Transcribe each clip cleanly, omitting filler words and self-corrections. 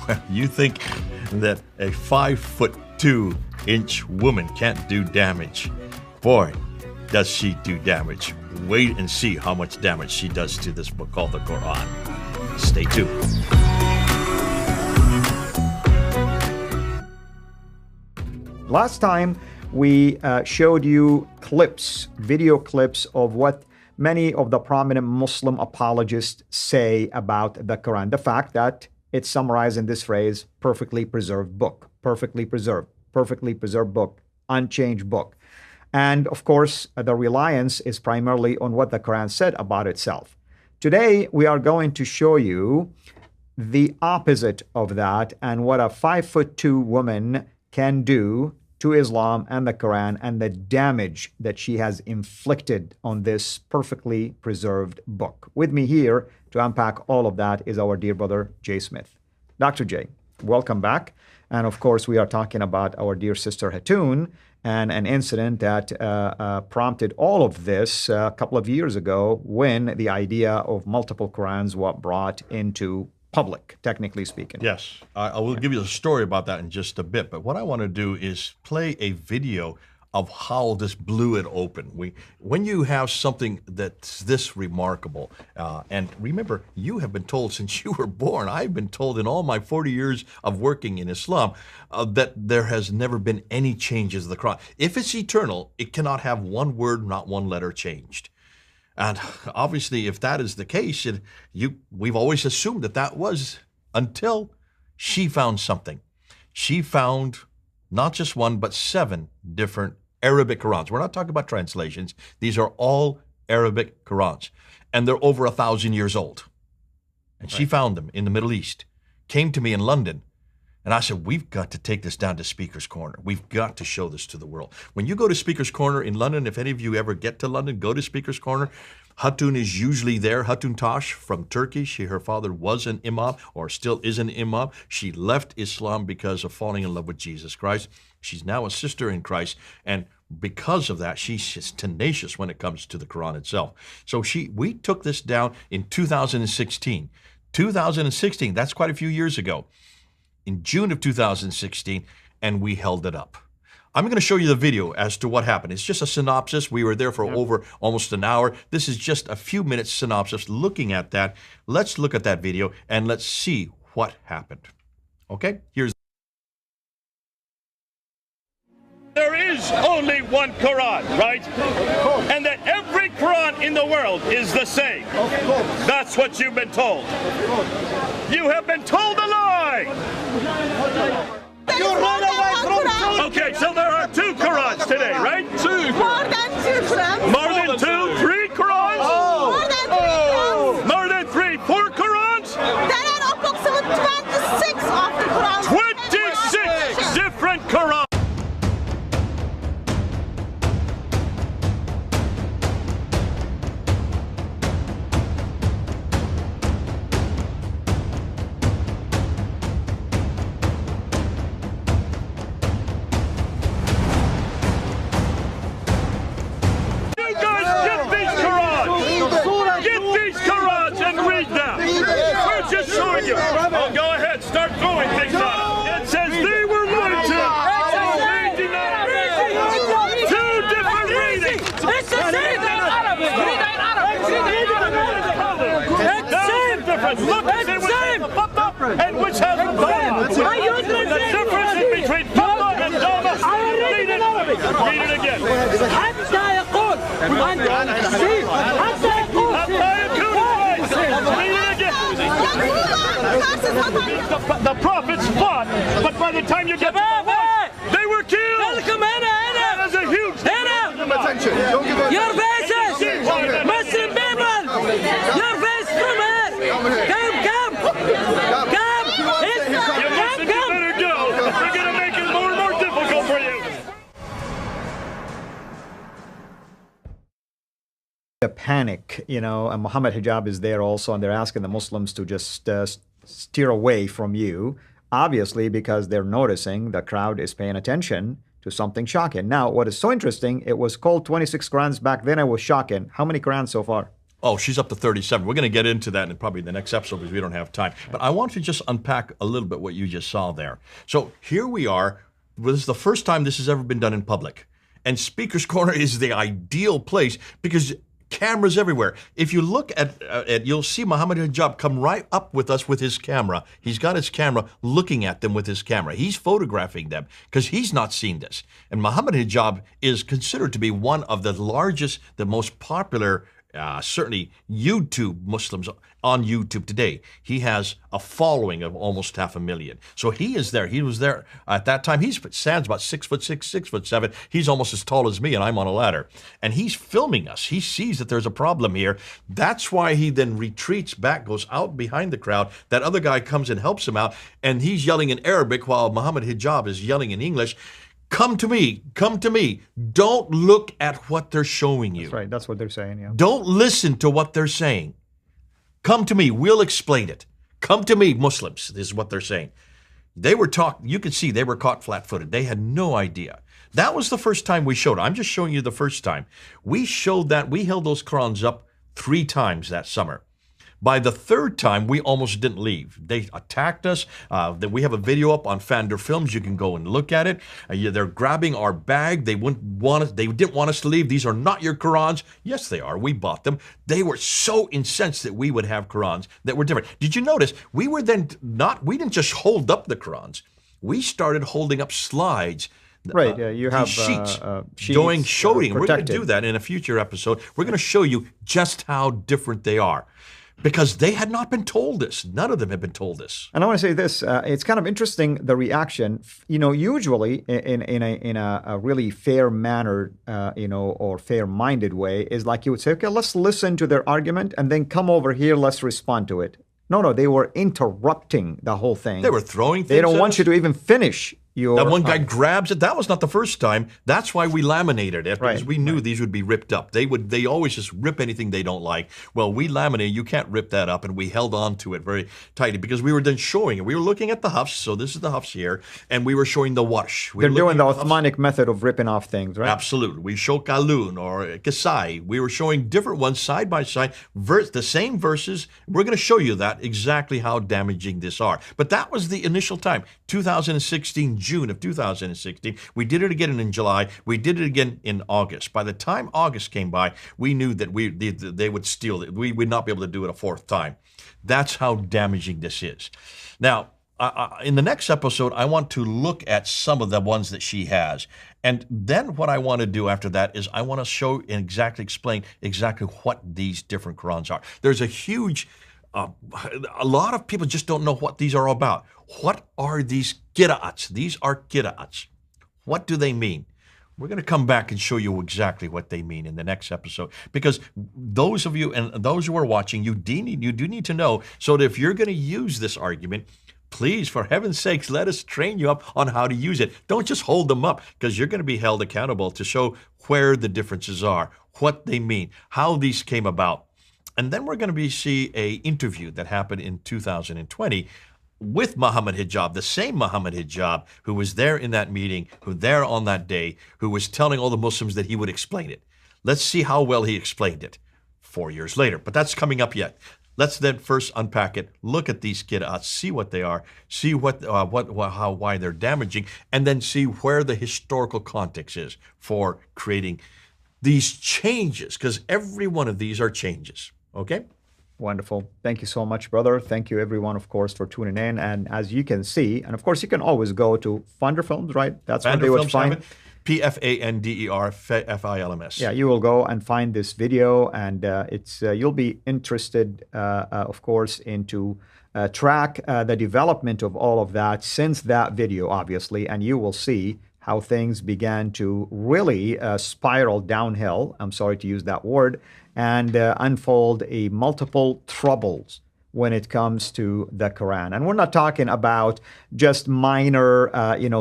Well, you think that a 5'2" woman can't do damage? Boy, does she do damage. Wait and see how much damage she does to this book called the Qur'an. Stay tuned. Last time we showed you video clips of what many of the prominent Muslim apologists say about the Quran. The fact that it's summarized in this phrase, perfectly preserved book, perfectly preserved book, unchanged book. And of course, the reliance is primarily on what the Quran said about itself. Today, we are going to show you the opposite of that and what a 5'2" woman can do to Islam and the Quran and the damage that she has inflicted on this perfectly preserved book. With me here to unpack all of that is our dear brother, Jay Smith. Dr. Jay, welcome back. And of course, we are talking about our dear sister Hatun and an incident that prompted all of this a couple of years ago when the idea of multiple Qur'ans was brought into public, technically speaking. Yes, I will give you a story about that in just a bit. But what I want to do is play a video of how this blew it open. When you have something that's this remarkable, and remember, you have been told since you were born, I've been told in all my 40 years of working in Islam, that there has never been any changes to the Quran. If it's eternal, it cannot have one word, not one letter changed. And obviously, if that is the case, we've always assumed that was until she found something. She found not just one, but 7 different Arabic Qur'ans. We're not talking about translations. These are all Arabic Qur'ans. And they're over 1,000 years old. And she found them in the Middle East, came to me in London. And I said, we've got to take this down to Speaker's Corner. We've got to show this to the world. When you go to Speaker's Corner in London, if any of you ever get to London, go to Speaker's Corner. Hatun is usually there. Hatun Tash from Turkey. Her father was an imam or still is an imam. She left Islam because of falling in love with Jesus Christ. She's now a sister in Christ. And because of that, she's tenacious when it comes to the Quran itself. So we took this down in 2016. 2016, that's quite a few years ago. In June of 2016, and we held it up. I'm going to show you the video as to what happened. It's just a synopsis. We were there for over almost an hour. This is just a few minutes synopsis looking at that. Let's look at that video and let's see what happened. Okay, here's. There is only one Quran, right? And that every Quran in the world is the same. That's what you've been told. You have been told a lie. You run away from truth. Okay, so there are 2 Qurans today, right? 2. More than 2 Qurans. More than 2? 3 Qurans? More than 3 Qurans. More than 3? 4 Qurans? There are approximately 26 of the Qurans. 26 different Qurans. Oh, go ahead, start throwing things out. It says they were anointed. 2 different readings. It's the same thing. Difference. Look and see which has the Papa and which has the Dhamma. The difference is between Papa and Dhamma. Read it. Read it again. حتى يقول حتى يقول Read it again. The prophets fought, but by the time you get to the fight, they were killed. That is a huge attention. Don't give up. Your faces, Muslim people, your face from here. Come. You better go. We're going to make it more and more difficult for you. The panic, and Muhammad Hijab is there also, and they're asking the Muslims to just steer away from you, obviously because they're noticing the crowd is paying attention to something shocking. Now, what is so interesting, it was called 26 Qurans back then. It was shocking. How many Qurans so far? Oh, she's up to 37. We're going to get into that in probably the next episode because we don't have time. But I want to just unpack a little bit what you just saw there. So here we are. This is the first time this has ever been done in public. And Speaker's Corner is the ideal place because cameras everywhere. If you look at you'll see Muhammad Hijab come right up with us with his camera. He's got his camera looking at them with his camera. He's photographing them because he's not seen this. And Muhammad Hijab is considered to be one of the largest, the most popular certainly YouTube Muslims on YouTube today. He has a following of almost 500,000. So he is there. He was there at that time. He stands about 6'6", 6'7". He's almost as tall as me, and I'm on a ladder. And he's filming us. He sees that there's a problem here. That's why he then retreats back, goes out behind the crowd. That other guy comes and helps him out, and he's yelling in Arabic while Muhammad Hijab is yelling in English. Come to me, come to me. Don't look at what they're showing you. That's right, that's what they're saying, yeah. Don't listen to what they're saying. Come to me, we'll explain it. Come to me, Muslims, this is what they're saying. They were you could see they were caught flat-footed. They had no idea. That was the first time we showed. I'm just showing you the first time. We showed that, we held those Qur'ans up 3 times that summer. By the 3rd time, we almost didn't leave. They attacked us. We have a video up on Fander Films. You can go and look at it. They're grabbing our bag. They didn't want us to leave. These are not your Qur'ans. Yes, they are. We bought them. They were so incensed that we would have Qur'ans that were different. Did you notice? We didn't just hold up the Qur'ans. We started holding up slides. Right, you have sheets, showing. We're going to do that in a future episode. We're going to show you just how different they are. Because they had not been told this. None of them had been told this. And I want to say this, it's kind of interesting, the reaction. You know, usually in a really fair manner, or fair-minded way, is like you would say, okay, let's listen to their argument and then come over here, let's respond to it. No, they were interrupting the whole thing. They were throwing things They don't at want us. you to even finish your... That one guy grabs it. That was not the first time. That's why we laminated it, because Right, we knew these would be ripped up. They always just rip anything they don't like. Well, we laminated. You can't rip that up, and we held on to it very tightly because we were then showing it. We were looking at the hafs, so this is the hafs here, and we were showing the warsh. They're doing the Uthmanic method of ripping off things, right? Absolutely. We show Kalun or Kasai. We were showing different ones side by side, the same verses. We're going to show you that exactly how damaging this are. But that was the initial time, 2016, June of 2016. We did it again in July. We did it again in August. By the time August came by, we knew that they would steal it. We would not be able to do it a 4th time. That's how damaging this is. Now, in the next episode, I want to look at some of the ones that she has. And then what I want to do after that is I want to show and explain exactly what these different Qur'ans are. There's a huge... a lot of people just don't know what these are about. What are these qira'ats? These are qira'ats. What do they mean? We're going to come back and show you exactly what they mean in the next episode. Because those of you and those who are watching, you do need to know, so that if you're going to use this argument, please, for heaven's sakes, let us train you up on how to use it. Don't just hold them up, because you're going to be held accountable to show where the differences are, what they mean, how these came about. And then we're going to see an interview that happened in 2020 with Muhammad Hijab, the same Muhammad Hijab who was there in that meeting, who there on that day, who was telling all the Muslims that he would explain it. Let's see how well he explained it 4 years later. But that's coming up yet. Let's then first unpack it, look at these qira'ats, see what they are, see why they're damaging, and then see where the historical context is for creating these changes, because every one of these are changes. Okay? Wonderful. Thank you so much, brother. Thank you, everyone, of course, for tuning in. And as you can see, and of course, you can always go to Fander Films, right? That's where they would find... P-F-A-N-D-E-R F-I-L-M-S. Yeah, you will go and find this video, and you'll be interested, of course, into track the development of all of that since that video, obviously, and you will see how things began to really spiral downhill, I'm sorry to use that word, and unfold a multiple troubles when it comes to the Quran. And we're not talking about just minor,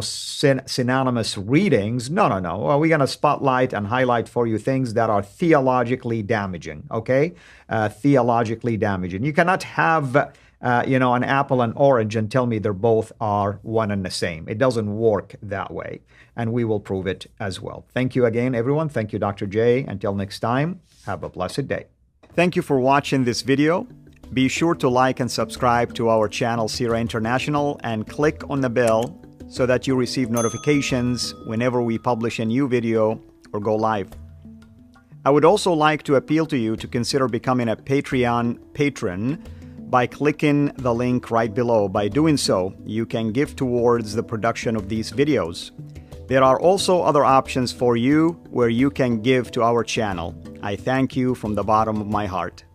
synonymous readings. No. Well, we're going to spotlight and highlight for you things that are theologically damaging, okay? Theologically damaging. You cannot have... an apple and orange and tell me they're both are one and the same. It doesn't work that way. And we will prove it as well. Thank you again, everyone. Thank you, Dr. J. Until next time, have a blessed day. Thank you for watching this video. Be sure to like and subscribe to our channel Sira International and click on the bell so that you receive notifications whenever we publish a new video or go live. I would also like to appeal to you to consider becoming a Patreon patron by clicking the link right below. By doing so, you can give towards the production of these videos. There are also other options for you where you can give to our channel. I thank you from the bottom of my heart.